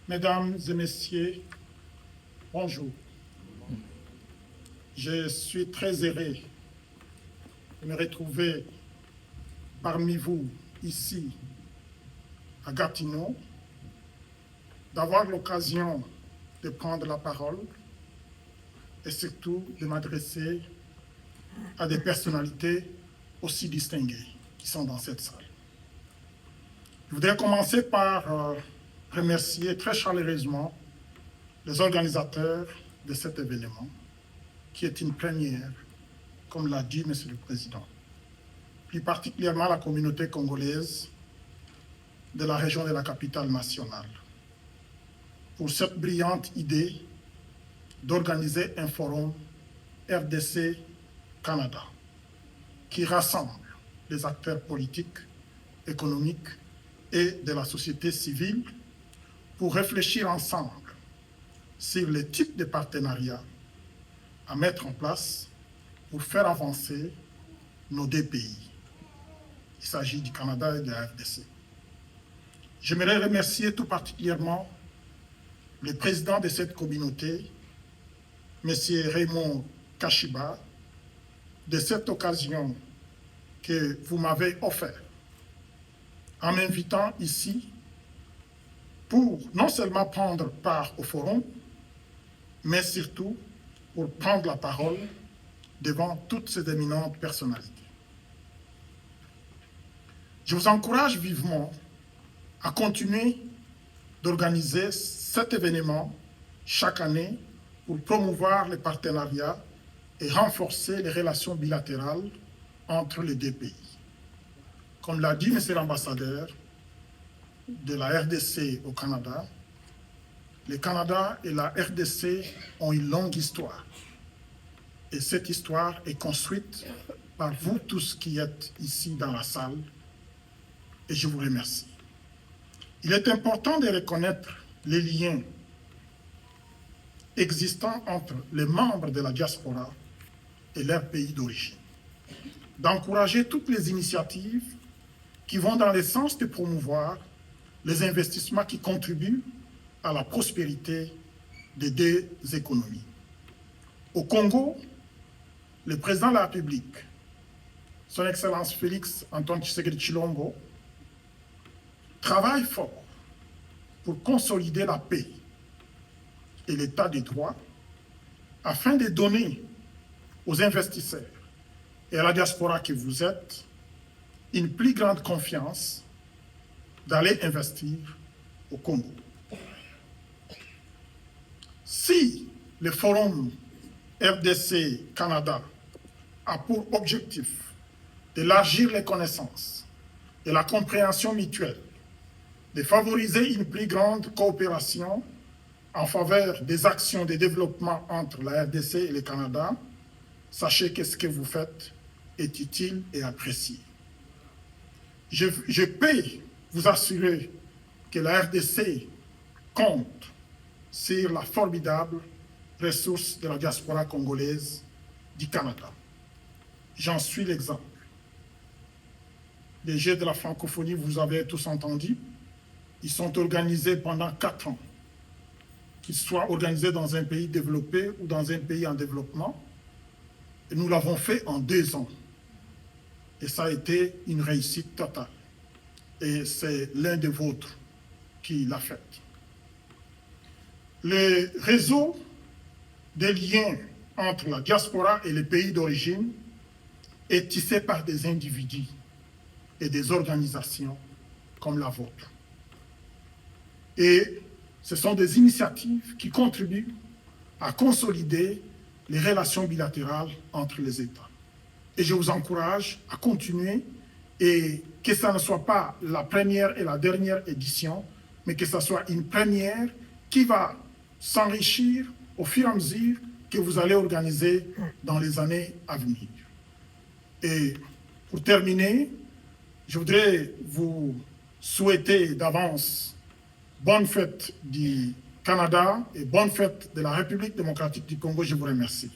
Mesdames et messieurs, bonjour. Je suis très heureux de me retrouver parmi vous ici à Gatineau, d'avoir l'occasion de prendre la parole et surtout de m'adresser à des personnalités aussi distinguées qui sont dans cette salle. Je voudrais commencer par remercier très chaleureusement les organisateurs de cet événement, qui est une première, comme l'a dit M. le Président, plus particulièrement la communauté congolaise de la région de la capitale nationale, pour cette brillante idée d'organiser un forum RDC-Canada qui rassemble les acteurs politiques, économiques et de la société civile pour réfléchir ensemble sur les types de partenariats à mettre en place pour faire avancer nos deux pays. Il s'agit du Canada et de la RDC. J'aimerais remercier tout particulièrement le président de cette communauté, M. Raymond Kashiba, de cette occasion que vous m'avez offerte en m'invitant ici pour non seulement prendre part au forum, mais surtout pour prendre la parole devant toutes ces éminentes personnalités. Je vous encourage vivement à continuer d'organiser cet événement chaque année pour promouvoir les partenariats et renforcer les relations bilatérales entre les deux pays. Comme l'a dit M. l'ambassadeur de la RDC au Canada, le Canada et la RDC ont une longue histoire. Et cette histoire est construite par vous tous qui êtes ici dans la salle. Et je vous remercie. Il est important de reconnaître les liens existants entre les membres de la diaspora et leur pays d'origine, d'encourager toutes les initiatives qui vont dans le sens de promouvoir les investissements qui contribuent à la prospérité des deux économies. Au Congo, le président de la République, son Excellence Félix Antoine Tshisekedi Tshilombo, travaille fort pour consolider la paix et l'état de droit afin de donner aux investisseurs et à la diaspora que vous êtes une plus grande confiance d'aller investir au Congo. Si le forum RDC-Canada a pour objectif d'élargir les connaissances et la compréhension mutuelle, de favoriser une plus grande coopération en faveur des actions de développement entre la RDC et le Canada, sachez que ce que vous faites est utile et apprécié. Je peux vous assurer que la RDC compte sur la formidable ressource de la diaspora congolaise du Canada. J'en suis l'exemple. Les Jeux de la francophonie, vous avez tous entendu, ils sont organisés pendant 4 ans. Qu'ils soient organisés dans un pays développé ou dans un pays en développement. Et nous l'avons fait en 2 ans. Et ça a été une réussite totale. Et c'est l'un des vôtres qui l'a fait. Le réseau des liens entre la diaspora et les pays d'origine est tissé par des individus et des organisations comme la vôtre. Et ce sont des initiatives qui contribuent à consolider les relations bilatérales entre les États. Et je vous encourage à continuer et que ça ne soit pas la première et la dernière édition, mais que ça soit une première qui va s'enrichir au fur et à mesure que vous allez organiser dans les années à venir. Et pour terminer, je voudrais vous souhaiter d'avance bonne fête du Canada et bonne fête de la République démocratique du Congo. Je vous remercie.